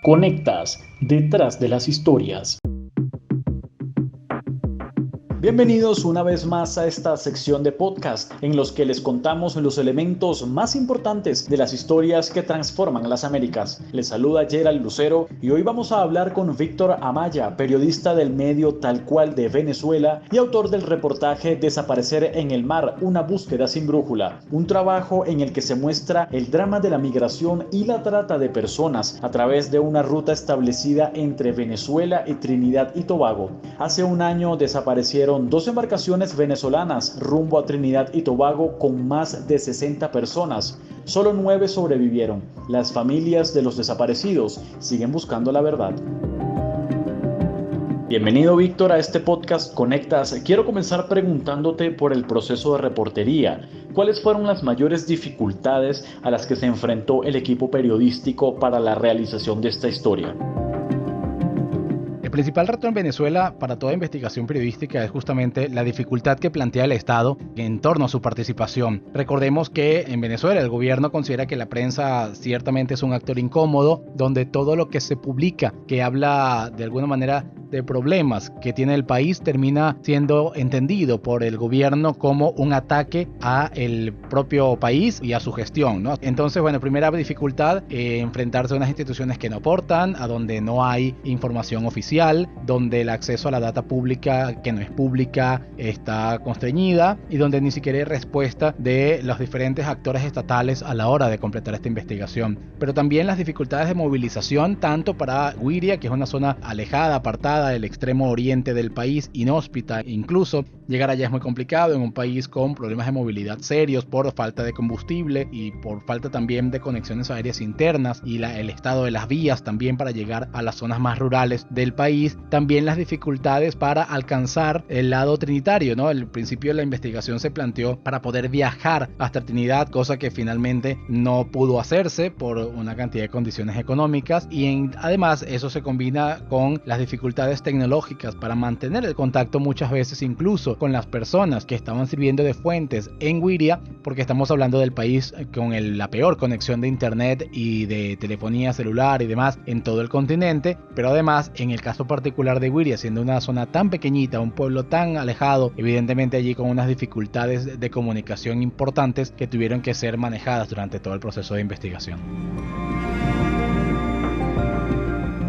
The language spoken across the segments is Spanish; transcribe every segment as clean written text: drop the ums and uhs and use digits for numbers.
Conectas detrás de las historias. Bienvenidos una vez más a esta sección de podcast en los que les contamos los elementos más importantes de las historias que transforman las Américas. Les saluda Gerald Lucero y hoy vamos a hablar con Víctor Amaya, periodista del medio Tal Cual de Venezuela y autor del reportaje Desaparecer en el mar, una búsqueda sin brújula, un trabajo en el que se muestra el drama de la migración y la trata de personas a través de una ruta establecida entre Venezuela y Trinidad y Tobago. Hace un año desaparecieron dos embarcaciones venezolanas rumbo a Trinidad y Tobago con más de 60 personas. Solo 9 sobrevivieron. Las familias de los desaparecidos siguen buscando la verdad. Bienvenido, Víctor, a este podcast Conectas. Quiero comenzar preguntándote por el proceso de reportería. ¿Cuáles fueron las mayores dificultades a las que se enfrentó el equipo periodístico para la realización de esta historia? El principal reto en Venezuela para toda investigación periodística es justamente la dificultad que plantea el Estado en torno a su participación. Recordemos que en Venezuela el gobierno considera que la prensa ciertamente es un actor incómodo, donde todo lo que se publica que habla de alguna manera de problemas que tiene el país termina siendo entendido por el gobierno como un ataque a el propio país y a su gestión, ¿no? Entonces, primera dificultad, enfrentarse a unas instituciones que no aportan, a donde no hay información oficial, donde el acceso a la data pública que no es pública está constreñida y donde ni siquiera hay respuesta de los diferentes actores estatales a la hora de completar esta investigación. Pero también las dificultades de movilización, tanto para Güiria, que es una zona alejada, apartada del extremo oriente del país, inhóspita, incluso llegar allá es muy complicado en un país con problemas de movilidad serios por falta de combustible y por falta también de conexiones aéreas internas y el estado de las vías también para llegar a las zonas más rurales del país. También las dificultades para alcanzar el lado trinitario, ¿no? El principio de la investigación se planteó para poder viajar hasta Trinidad, cosa que finalmente no pudo hacerse por una cantidad de condiciones económicas y además eso se combina con las dificultades tecnológicas para mantener el contacto muchas veces incluso con las personas que estaban sirviendo de fuentes en Güiria, porque estamos hablando del país con la peor conexión de internet y de telefonía celular y demás en todo el continente, pero además en el caso particular de Güiria, siendo una zona tan pequeñita, un pueblo tan alejado, evidentemente allí con unas dificultades de comunicación importantes que tuvieron que ser manejadas durante todo el proceso de investigación.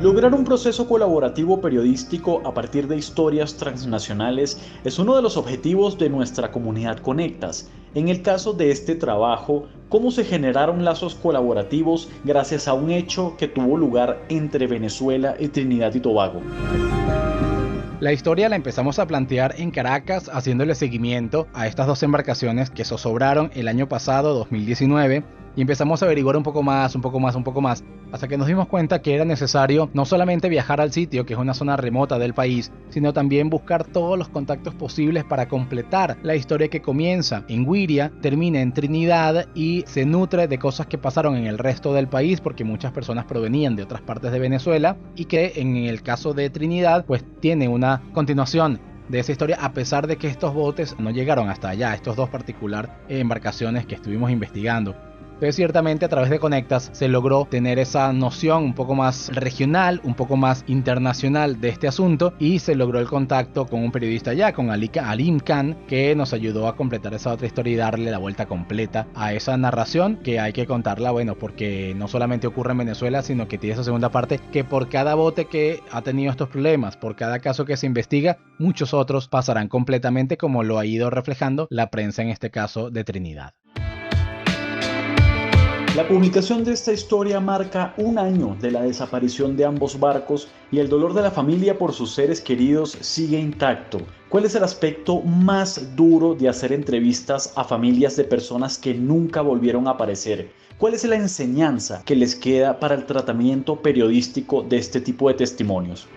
Lograr un proceso colaborativo periodístico a partir de historias transnacionales es uno de los objetivos de nuestra comunidad Conectas. En el caso de este trabajo, ¿cómo se generaron lazos colaborativos gracias a un hecho que tuvo lugar entre Venezuela y Trinidad y Tobago? La historia la empezamos a plantear en Caracas haciéndole seguimiento a estas dos embarcaciones que zozobraron el año pasado, 2019, y empezamos a averiguar un poco más, hasta que nos dimos cuenta que era necesario no solamente viajar al sitio, que es una zona remota del país, sino también buscar todos los contactos posibles para completar la historia que comienza en Güiria, termina en Trinidad y se nutre de cosas que pasaron en el resto del país, porque muchas personas provenían de otras partes de Venezuela y que en el caso de Trinidad pues tiene una continuación de esa historia, a pesar de que estos botes no llegaron hasta allá, estos dos particular embarcaciones que estuvimos investigando. Entonces ciertamente a través de Conectas se logró tener esa noción un poco más regional, un poco más internacional de este asunto y se logró el contacto con un periodista allá, con Alim Khan, que nos ayudó a completar esa otra historia y darle la vuelta completa a esa narración que hay que contarla, porque no solamente ocurre en Venezuela, sino que tiene esa segunda parte que por cada bote que ha tenido estos problemas, por cada caso que se investiga, muchos otros pasarán completamente, como lo ha ido reflejando la prensa en este caso de Trinidad. La publicación de esta historia marca un año de la desaparición de ambos barcos y el dolor de la familia por sus seres queridos sigue intacto. ¿Cuál es el aspecto más duro de hacer entrevistas a familias de personas que nunca volvieron a aparecer? ¿Cuál es la enseñanza que les queda para el tratamiento periodístico de este tipo de testimonios?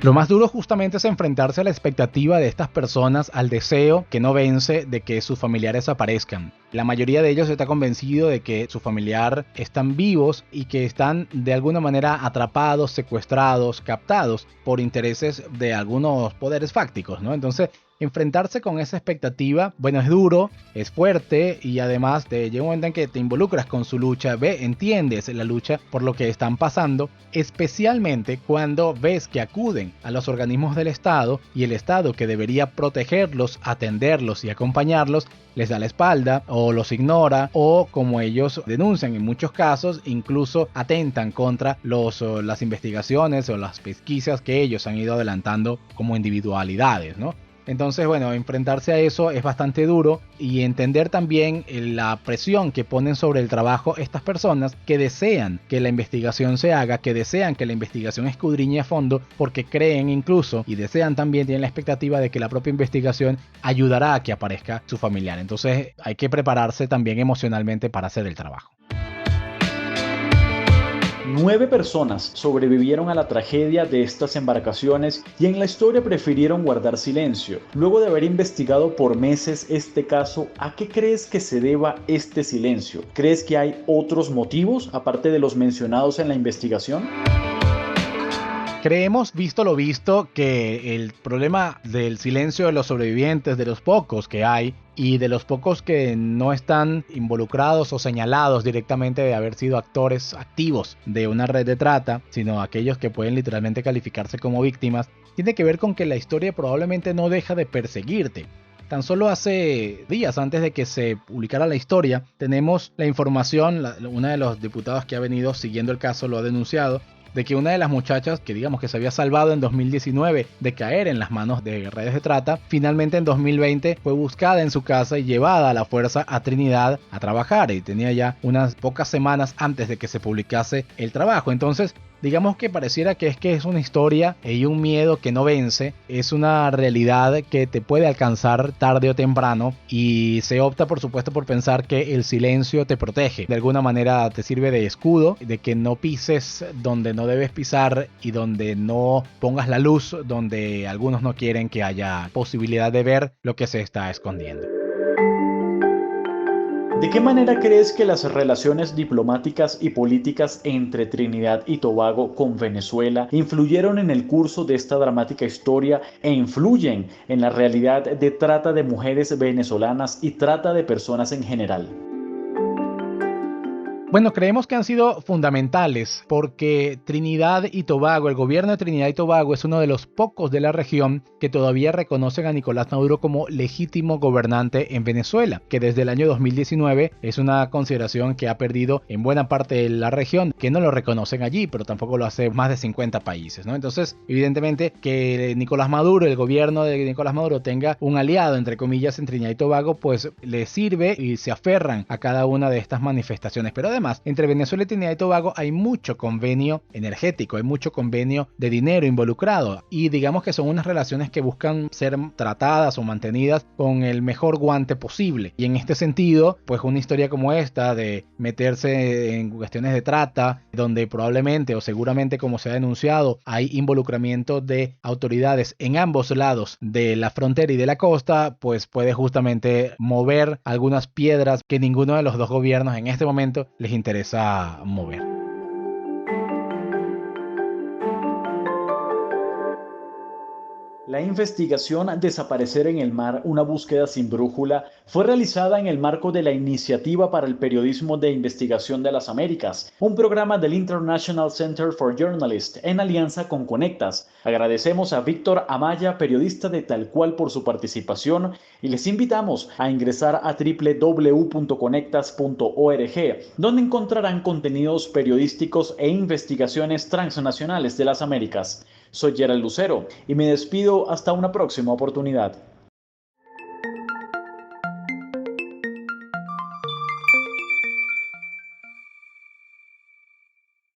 Lo más duro justamente es enfrentarse a la expectativa de estas personas, al deseo que no vence de que sus familiares aparezcan. La mayoría de ellos está convencido de que su familiar están vivos y que están de alguna manera atrapados, secuestrados, captados por intereses de algunos poderes fácticos, ¿no? Entonces enfrentarse con esa expectativa, bueno, es duro, es fuerte y además llega un momento en que te involucras con su lucha, entiendes la lucha por lo que están pasando, especialmente cuando ves que acuden a los organismos del Estado y el Estado, que debería protegerlos, atenderlos y acompañarlos, les da la espalda o los ignora, o como ellos denuncian en muchos casos, incluso atentan contra las investigaciones o las pesquisas que ellos han ido adelantando como individualidades, ¿no? Entonces, bueno, enfrentarse a eso es bastante duro, y entender también la presión que ponen sobre el trabajo estas personas que desean que la investigación se haga, que desean que la investigación escudriñe a fondo, porque creen incluso y desean también, tienen la expectativa de que la propia investigación ayudará a que aparezca su familiar. Entonces hay que prepararse también emocionalmente para hacer el trabajo. 9 personas sobrevivieron a la tragedia de estas embarcaciones y en la historia prefirieron guardar silencio. Luego de haber investigado por meses este caso, ¿a qué crees que se deba este silencio? ¿Crees que hay otros motivos aparte de los mencionados en la investigación? Creemos, visto lo visto, que el problema del silencio de los sobrevivientes, de los pocos que hay y de los pocos que no están involucrados o señalados directamente de haber sido actores activos de una red de trata, sino aquellos que pueden literalmente calificarse como víctimas, tiene que ver con que la historia probablemente no deja de perseguirte. Tan solo hace días antes de que se publicara la historia, tenemos la información, una de los diputados que ha venido siguiendo el caso lo ha denunciado, de que una de las muchachas que digamos que se había salvado en 2019 de caer en las manos de redes de trata, finalmente en 2020 fue buscada en su casa y llevada a la fuerza a Trinidad a trabajar, y tenía ya unas pocas semanas antes de que se publicase el trabajo. Entonces, digamos que pareciera que es una historia y un miedo que no vence, es una realidad que te puede alcanzar tarde o temprano, y se opta por supuesto por pensar que el silencio te protege, de alguna manera te sirve de escudo, de que no pises donde no debes pisar y donde no pongas la luz donde algunos no quieren que haya posibilidad de ver lo que se está escondiendo. ¿De qué manera crees que las relaciones diplomáticas y políticas entre Trinidad y Tobago con Venezuela influyeron en el curso de esta dramática historia e influyen en la realidad de trata de mujeres venezolanas y trata de personas en general? Bueno, creemos que han sido fundamentales porque Trinidad y Tobago, el gobierno de Trinidad y Tobago es uno de los pocos de la región que todavía reconocen a Nicolás Maduro como legítimo gobernante en Venezuela, que desde el año 2019 es una consideración que ha perdido en buena parte de la región, que no lo reconocen allí, pero tampoco lo hace más de 50 países, ¿no? Entonces, evidentemente que Nicolás Maduro, el gobierno de Nicolás Maduro tenga un aliado, entre comillas, en Trinidad y Tobago, pues le sirve y se aferran a cada una de estas manifestaciones. Pero además, entre Venezuela y Trinidad y Tobago hay mucho convenio energético, hay mucho convenio de dinero involucrado, y digamos que son unas relaciones que buscan ser tratadas o mantenidas con el mejor guante posible. Y en este sentido, pues una historia como esta de meterse en cuestiones de trata, donde probablemente o seguramente, como se ha denunciado, hay involucramiento de autoridades en ambos lados de la frontera y de la costa, pues puede justamente mover algunas piedras que ninguno de los dos gobiernos en este momento les interesa mover. La investigación Desaparecer en el mar, una búsqueda sin brújula, fue realizada en el marco de la Iniciativa para el Periodismo de Investigación de las Américas, un programa del International Center for Journalists en alianza con Conectas. Agradecemos a Víctor Amaya, periodista de Tal Cual, por su participación, y les invitamos a ingresar a www.conectas.org, donde encontrarán contenidos periodísticos e investigaciones transnacionales de las Américas. Soy Gerald Lucero y me despido hasta una próxima oportunidad.